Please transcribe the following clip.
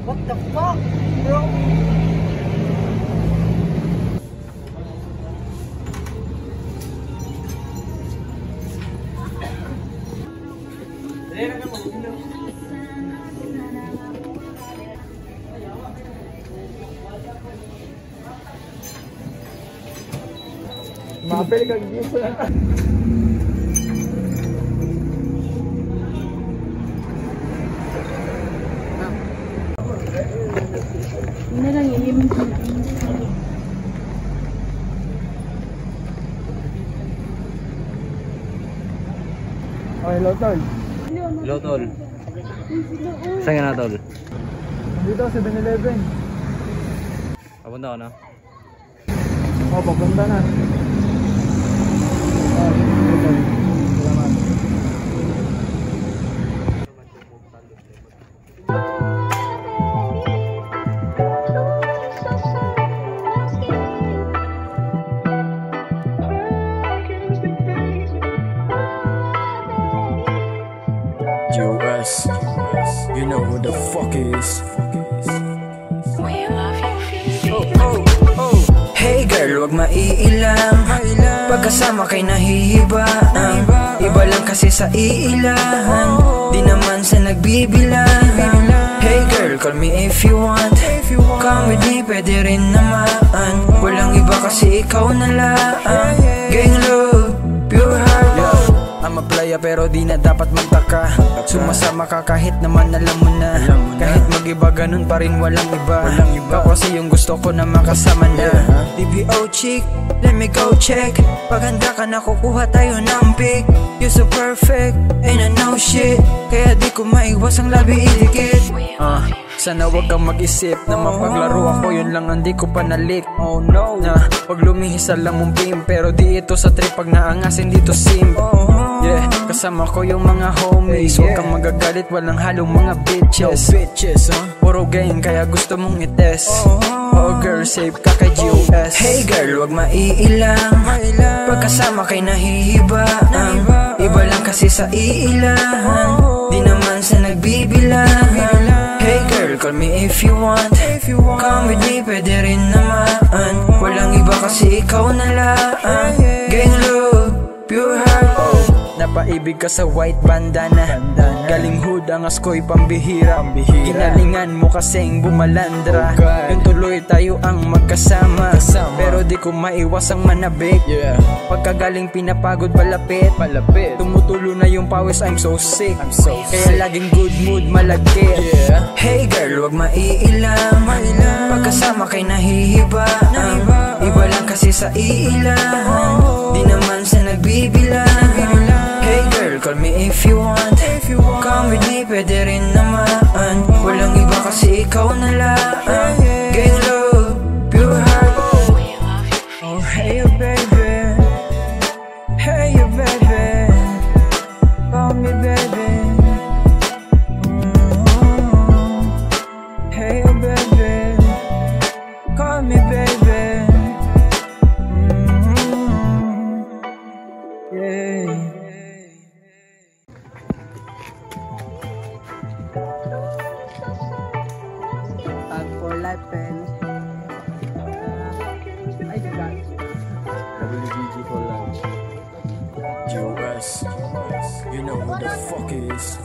What the fuck, bro? Mapel kag giso lang. Ini lang iim. Oh, hello tol. Hello tol. Saan ka na tol? Dito 7-Eleven. Papunta ko na. Oh, papunta na. Oh, salamat. US, you know who the fuck is. Hey girl, wag maiilang. Pagkasama kay nahihibaan. Iba lang kasi sa iilahan. Di naman sa nagbibilang. Hey girl, call me if you want. Come with me, pwede rin naman. Walang iba kasi ikaw na lang. Gang love, pure heart. I'm a playa pero di na dapat magtaka. Sumasama ka kahit naman alam mo na. Kahit mag-iba ganun pa rin walang iba. Ikaw kasi yung gusto ko na makasama na. DBO chick, let me go check. Pag handa ka na kukuha tayo ng pic. You're so perfect, ain't I know shit. Kaya di ko maiwas ang labi idikit. Sana wag kang mag-isip na mapaglaro ako, yun lang ang di ko panalik. Oh no, wag lumihis sa lang mong pim. Pero di ito sa trip pag naangasin dito simp. Yeah, kasama ko yung mga homies. Huwag kang magagalit, walang halong mga bitches. Puro gang kaya gusto mong ites. Oh girl, safe ka kay GOS. Hey girl, wag maiilang. Pagkasama kay nahihibaan. Iba lang kasi sa iilahan. Di naman sa nagbibilang. Hey girl, call me if you want. Come with me, pwede rin naman. Walang iba kasi ikaw na lang. Gang love, pure heart. Napaibig ka sa white bandana. Galing hood ang asko'y pambihira. Ginalingan mo kasing bumalandra. Yung tuloy tayo ang magkasama. Pero di ko maiwas ang manabik. Pagkagaling pinapagod palapit. Tumutulo na yung pawis, I'm so sick. Kaya laging good mood malagkit. Hey girl, wag maiilang. Pagkasama kay nahihibaan. Iba lang kasi sa iilahan. Di naman sa nagbibilang. Hey girl, call me if you want. Come with me, pwede rin naman. Walang iba kasi ikaw na lang. Gang love, pure heart. Oh hey you baby. Hey you baby. Call me baby. Hey you baby. Call me baby. Yeah. For life, pen. I got WGG for life. US, you know who the fuck is.